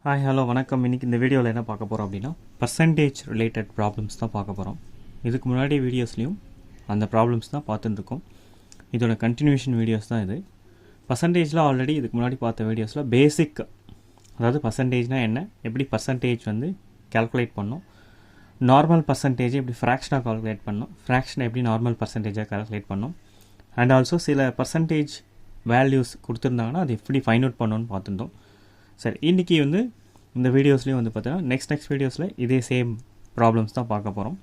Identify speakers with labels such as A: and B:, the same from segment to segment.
A: Hi hello வணக்கம். இன்றைக்கி இந்த வீடியோவில் என்ன பார்க்க போகிறோம் அப்படின்னா பர்சன்டேஜ் ரிலேட்டட் ப்ராப்ளம்ஸ் தான் பார்க்க போகிறோம். இதுக்கு முன்னாடி வீடியோஸ்லையும் அந்த ப்ராப்ளம்ஸ் தான் பார்த்துட்டுருக்கோம். இதோட கண்டினியூஷன் வீடியோஸ் தான் இது. பர்சன்டேஜில் ஆல்ரெடி இதுக்கு முன்னாடி பார்த்த வீடியோஸில் பேசிக், அதாவது பர்சன்டேஜ்னால் என்ன, எப்படி பர்சன்டேஜ் வந்து கேல்குலேட் பண்ணோம், நார்மல் பர்சன்டேஜை எப்படி ஃப்ராக்ஷனாக கால்குலேட் பண்ணோம், ஃப்ராக்ஷனை எப்படி நார்மல் பர்சன்டேஜாக கால்குலேட் பண்ணோம், அண்ட் ஆல்சோ சில பர்சன்டேஜ் வேல்யூஸ் கொடுத்துருந்தாங்கன்னா அது எப்படி ஃபைண்ட் அவுட் பண்ணணும்னு பார்த்துருந்தோம். சரி, இன்றைக்கி வந்து இந்த வீடியோஸ்லேயும் வந்து பார்த்தீங்கன்னா நெக்ஸ்ட் வீடியோஸில் இதே சேம் ப்ராப்ளம்ஸ் தான் பார்க்க போகிறோம்.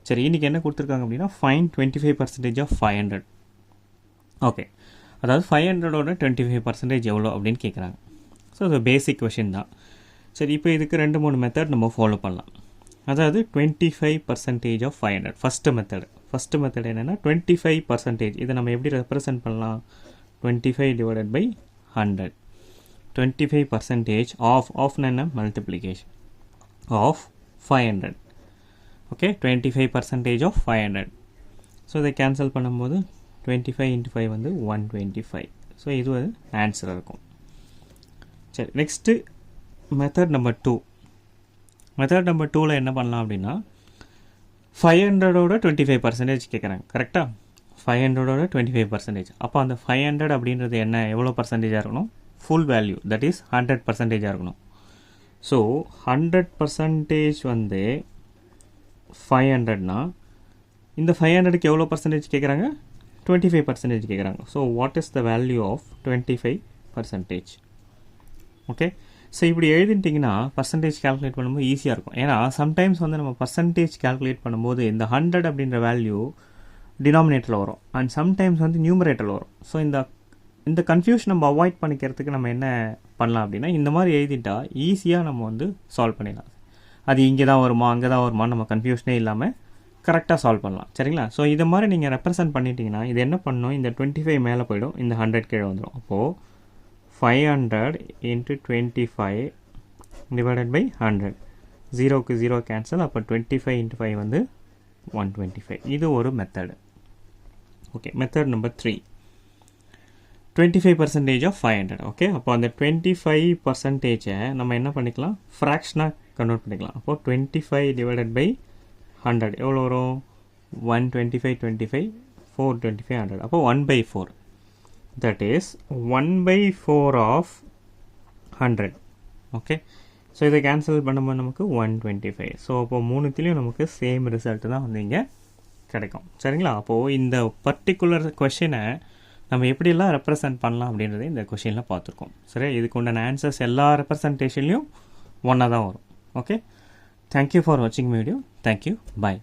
A: சரி, இன்றைக்கி என்ன கொடுத்துருக்காங்க அப்படின்னா ஃபைன் 25% ஆஃப் 500. ஓகே, அதாவது 500ஓட 25% எவ்வளோ அப்படின்னு கேட்குறாங்க. ஸோ அது பேசிக் கொஷின் தான். சரி, இப்போ இதுக்கு 2-3 மெத்தட் நம்ம ஃபாலோ பண்ணலாம். அதாவது 25% ஆஃப் 500 ஃபஸ்ட்டு மெத்தட் என்னென்னா 25%. இதை நம்ம எப்படி ரெப்ரசன்ட் பண்ணலாம்? 25 divided by 100. 25% of multiplication of 500. Okay, 25% of 500. So இதை கேன்சல் பண்ணும்போது 25 into 5 வந்து 125. ஸோ இது வந்து ஆன்சர் இருக்கும். சரி, next method number 2. Method number 2ல் என்ன பண்ணலாம் அப்படின்னா 500ஓட 25% கேட்குறாங்க. கரெக்டாக 500ஓட 25%. அப்போ அந்த 500 அப்படின்றது என்ன, எவ்வளோ பர்சன்டேஜாக இருக்கணும்? ஃபுல் வேல்யூ, தட் இஸ் 100% இருக்கணும். ஸோ 100% வந்து 500னா இந்த 500க்கு எவ்வளோ பர்சன்டேஜ் கேட்குறாங்க? 25% கேட்குறாங்க. So what is the value of 25%? Okay, so இப்படி எழுதிட்டிங்கன்னா பர்சன்டேஜ் கேல்குலேட் பண்ணும்போது ஈஸியாக இருக்கும். ஏன்னா சம்டைம்ஸ் வந்து நம்ம பர்சன்டேஜ் கேல்குலேட் பண்ணும்போது இந்த 100 அப்படின்ற வேல்யூ டினாமினேட்டரில் வரும் அண்ட் சம்டைம்ஸ் வந்து நியூமரேட்டரில் வரும். ஸோ இந்த கன்ஃபியூஷன் நம்ம அவாய்ட் பண்ணிக்கிறதுக்கு நம்ம என்ன பண்ணலாம் அப்படின்னா இந்த மாதிரி எழுதிட்டா ஈஸியாக நம்ம வந்து சால்வ் பண்ணிடலாம். அது இங்கே தான் வருமா அங்கே தான் வருமா நம்ம கன்ஃபியூஷனே இல்லாமல் கரெக்டாக சால்வ் பண்ணலாம். சரிங்களா? ஸோ இதை மாதிரி நீங்கள் ரெப்ரசன்ட் பண்ணிட்டீங்கன்னா இது என்ன பண்ணணும், இந்த 25 மேலே போயிடும், இந்த 100 கீழே வந்துடும். அப்போது 500 into 25 டிவைடட் பை 100. 0க்கு 0 கேன்சல். அப்போ 25 into 5 வந்து 125. இது ஒரு method. Okay, method number 3. 25% of 500. Okay, அப்போ அந்த 25%-ஐ நம்ம என்ன பண்ணிக்கலாம், ஃப்ராக்ஷனாக கன்வெர்ட் பண்ணிக்கலாம். அப்போது 25 டிவைடட் பை 100 எவ்வளோ வரும்? 125, 25, 425, 100. அப்போ 1/4. That is 1/4 of 100. Okay, so இதை கேன்சல் பண்ணும்போது நமக்கு 125. ஸோ அப்போது மூணுத்துலேயும் நமக்கு சேம் ரிசல்ட்டு தான் வந்து இங்கே கிடைக்கும். சரிங்களா? அப்போது இந்த பர்டிகுலர் கொஷினை நம்ம எப்படியெல்லாம் ரெப்ரசன்ட் பண்ணலாம் அப்படின்றத இந்த கொஷினில் பார்த்துருக்கோம். சரி, இதுக்கு உண்டான ஆன்சர்ஸ் எல்லா ரெப்ரசன்டேஷன்லையும் ஒன்றா தான் வரும். ஓகே, தேங்க்யூ ஃபார் வாட்சிங் வீடியோ. தேங்க்யூ, பாய்.